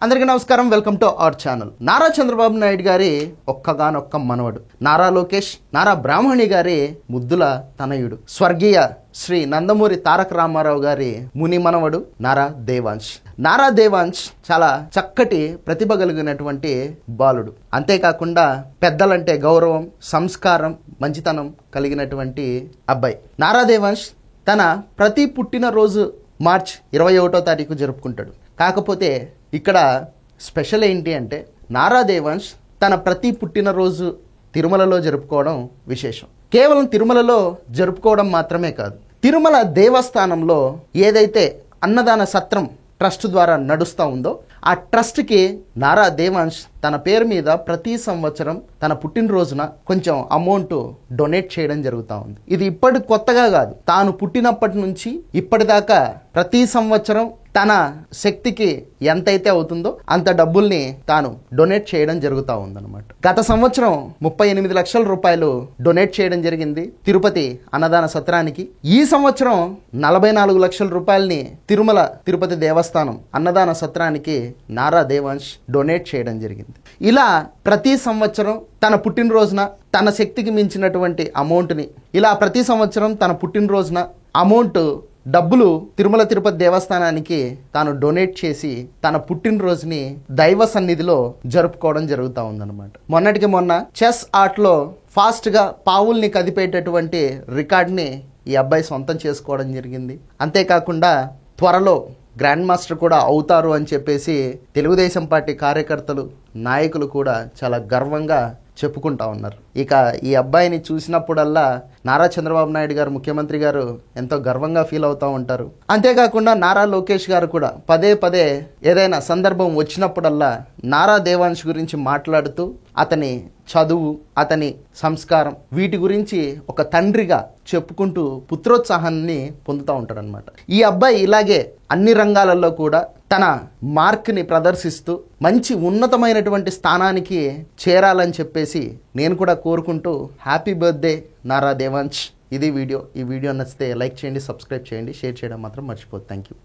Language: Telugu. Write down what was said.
అందరికీ నమస్కారం. Welcome to our channel. Nara Chandrababu Naidu గారి ఒక్కగానొక్క మనవడు నారా లోకేష్, నారా బ్రాహ్మణి గారి ముద్దుల తనయుడు, స్వర్గీయ శ్రీ నందమూరి తారక రామారావు గారి ముని మనవడు నారా దేవాంశ్. నారా దేవాంశ్ చాలా చక్కటి ప్రతిభ కలిగినటువంటి బాలుడు. అంతేకాకుండా పెద్దలంటే గౌరవం, సంస్కారం, మంచితనం కలిగినటువంటి అబ్బాయి. నారా దేవాంశ్ తన ప్రతి పుట్టినరోజు మార్చ్ 21వ తారీఖు జరుపుకుంటాడు. కాకపోతే ఇక్కడ స్పెషల్ ఏంటి అంటే నారా దేవాంశ్ తన ప్రతి పుట్టినరోజు తిరుమలలో జరుపుకోవడం విశేషం. కేవలం తిరుమలలో జరుపుకోవడం మాత్రమే కాదు, తిరుమల దేవస్థానంలో ఏదైతే అన్నదాన సత్రం ట్రస్ట్ ద్వారా నడుస్తూ ఉందో ఆ ట్రస్ట్కి నారా దేవాంశ్ తన పేరు మీద ప్రతి సంవత్సరం తన పుట్టినరోజున కొంచెం అమౌంట్ డొనేట్ చేయడం జరుగుతూ ఉంది. ఇది ఇప్పటి కొత్తగా కాదు, తాను పుట్టినప్పటి నుంచి ఇప్పటిదాకా ప్రతి సంవత్సరం తన శక్తికి ఎంతైతే అవుతుందో అంత డబ్బుల్ని తాను డొనేట్ చేయడం జరుగుతూ ఉందన్నమాట. గత సంవత్సరం 38 లక్షల రూపాయలు డొనేట్ చేయడం జరిగింది తిరుపతి అన్నదాన సత్రానికి. ఈ సంవత్సరం 44 లక్షల రూపాయలని తిరుమల తిరుపతి దేవస్థానం అన్నదాన సత్రానికి నారా దేవాంశ్ డొనేట్ చేయడం జరిగింది. ఇలా ప్రతి సంవత్సరం తన పుట్టినరోజున తన శక్తికి మించినటువంటి అమౌంట్ని, ఇలా ప్రతి సంవత్సరం తన పుట్టినరోజున అమౌంట్ డబ్బులు తిరుమల తిరుపతి దేవస్థానానికి తాను డొనేట్ చేసి తన పుట్టినరోజుని దైవ సన్నిధిలో జరుపుకోవడం జరుగుతూ ఉందన్నమాట. మొన్నటికి మొన్న చెస్ ఆర్ట్లో ఫాస్ట్గా పావుల్ని కదిపేటటువంటి రికార్డ్ని ఈ అబ్బాయి సొంతం చేసుకోవడం జరిగింది. అంతేకాకుండా త్వరలో గ్రాండ్ మాస్టర్ కూడా అవుతారు అని చెప్పేసి తెలుగుదేశం పార్టీ కార్యకర్తలు, నాయకులు కూడా చాలా గర్వంగా చెప్పుకుంటా ఉన్నారు. ఇక ఈ అబ్బాయిని చూసినప్పుడల్లా నారా చంద్రబాబు నాయుడు గారు, ముఖ్యమంత్రి గారు ఎంతో గర్వంగా ఫీల్ అవుతూ ఉంటారు. అంతేకాకుండా నారా లోకేష్ గారు కూడా పదే పదే ఏదైనా సందర్భం వచ్చినప్పుడల్లా నారా దేవాంశ్ గురించి మాట్లాడుతూ అతని చదువు, అతని సంస్కారం, వీటి గురించి ఒక తండ్రిగా చెప్పుకుంటూ పుత్రోత్సాహాన్ని పొందుతూ ఉంటాడనమాట. ఈ అబ్బాయి ఇలాగే అన్ని రంగాలలో కూడా తన మార్క్ని ప్రదర్శిస్తూ మంచి ఉన్నతమైనటువంటి స్థానానికి చేరాలని చెప్పేసి నేను కూడా కోరుకుంటూ హ్యాపీ బర్త్డే నారా దేవాంశ్. ఇది వీడియో. ఈ వీడియో నచ్చితే లైక్ చేయండి, సబ్స్క్రైబ్ చేయండి, షేర్ చేయడం మాత్రం మర్చిపోద్దు. Thank you.